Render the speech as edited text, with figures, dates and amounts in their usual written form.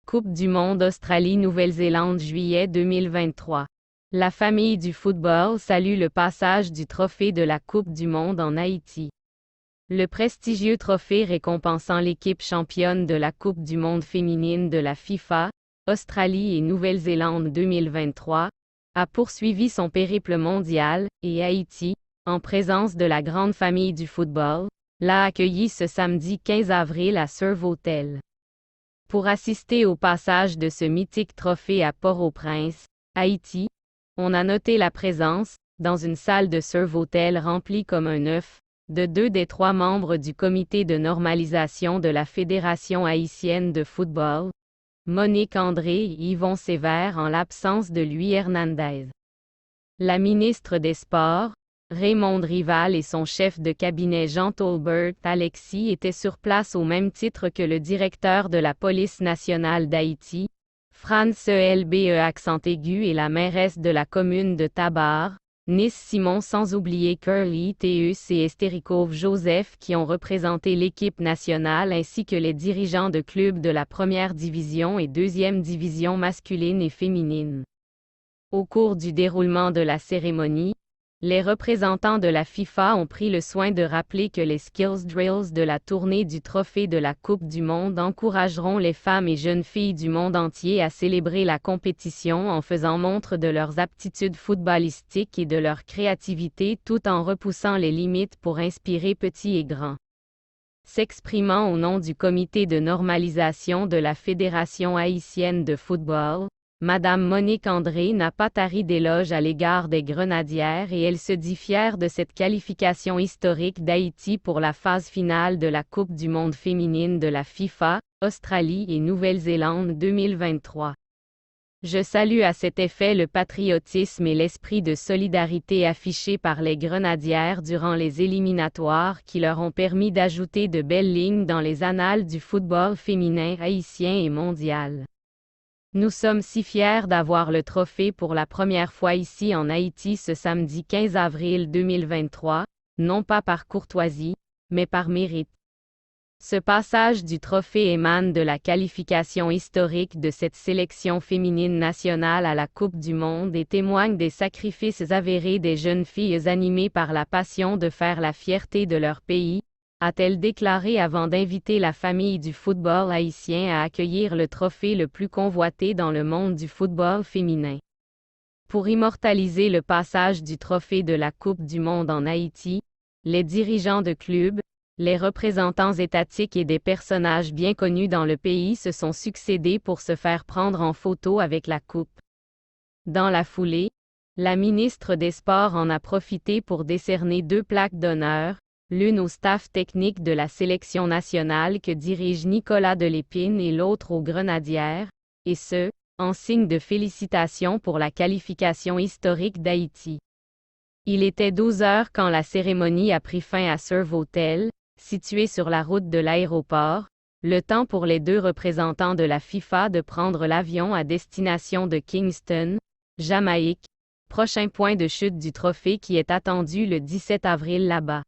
Coupe du monde Australie-Nouvelle-Zélande juillet 2023. La famille du football salue le passage du trophée de la Coupe du monde en Haïti. Le prestigieux trophée récompensant l'équipe championne de la Coupe du monde féminine de la FIFA, Australie et Nouvelle-Zélande 2023, a poursuivi son périple mondial, et Haïti, en présence de la grande famille du football, l'a accueilli ce samedi 15 avril à Surf Hotel. Pour assister au passage de ce mythique trophée à Port-au-Prince, Haïti, on a noté la présence, dans une salle de Surf Hotel remplie comme un œuf, de 2 des 3 membres du comité de normalisation de la Fédération haïtienne de football, Monique André et Yvon Sévère en l'absence de Louis Hernandez. La ministre des Sports, Raymonde Rival et son chef de cabinet Jean Tolbert Alexis étaient sur place au même titre que le directeur de la police nationale d'Haïti, France ELBE accent aigu et la mairesse de la commune de Tabar, Nice Simon sans oublier Curly Teus et Estéricove Joseph qui ont représenté l'équipe nationale ainsi que les dirigeants de clubs de la première division et deuxième division masculine et féminine. Au cours du déroulement de la cérémonie, les représentants de la FIFA ont pris le soin de rappeler que les skills drills de la tournée du trophée de la Coupe du monde encourageront les femmes et jeunes filles du monde entier à célébrer la compétition en faisant montre de leurs aptitudes footballistiques et de leur créativité tout en repoussant les limites pour inspirer petits et grands. S'exprimant au nom du comité de normalisation de la Fédération haïtienne de football, Madame Monique André n'a pas tari d'éloges à l'égard des Grenadières et elle se dit fière de cette qualification historique d'Haïti pour la phase finale de la Coupe du monde féminine de la FIFA, Australie et Nouvelle-Zélande 2023. Je salue à cet effet le patriotisme et l'esprit de solidarité affichés par les Grenadières durant les éliminatoires qui leur ont permis d'ajouter de belles lignes dans les annales du football féminin haïtien et mondial. Nous sommes si fiers d'avoir le trophée pour la première fois ici en Haïti ce samedi 15 avril 2023, non pas par courtoisie, mais par mérite. Ce passage du trophée émane de la qualification historique de cette sélection féminine nationale à la Coupe du monde et témoigne des sacrifices avérés des jeunes filles animées par la passion de faire la fierté de leur pays, a-t-elle déclaré avant d'inviter la famille du football haïtien à accueillir le trophée le plus convoité dans le monde du football féminin. Pour immortaliser le passage du trophée de la Coupe du monde en Haïti, les dirigeants de clubs, les représentants étatiques et des personnages bien connus dans le pays se sont succédés pour se faire prendre en photo avec la coupe. Dans la foulée, la ministre des Sports en a profité pour décerner 2 plaques d'honneur, l'une au staff technique de la sélection nationale que dirige Nicolas Delépine et l'autre aux Grenadières, et ce, en signe de félicitations pour la qualification historique d'Haïti. Il était 12 heures quand la cérémonie a pris fin à Surf Hotel, situé sur la route de l'aéroport, le temps pour les 2 représentants de la FIFA de prendre l'avion à destination de Kingston, Jamaïque, prochain point de chute du trophée qui est attendu le 17 avril là-bas.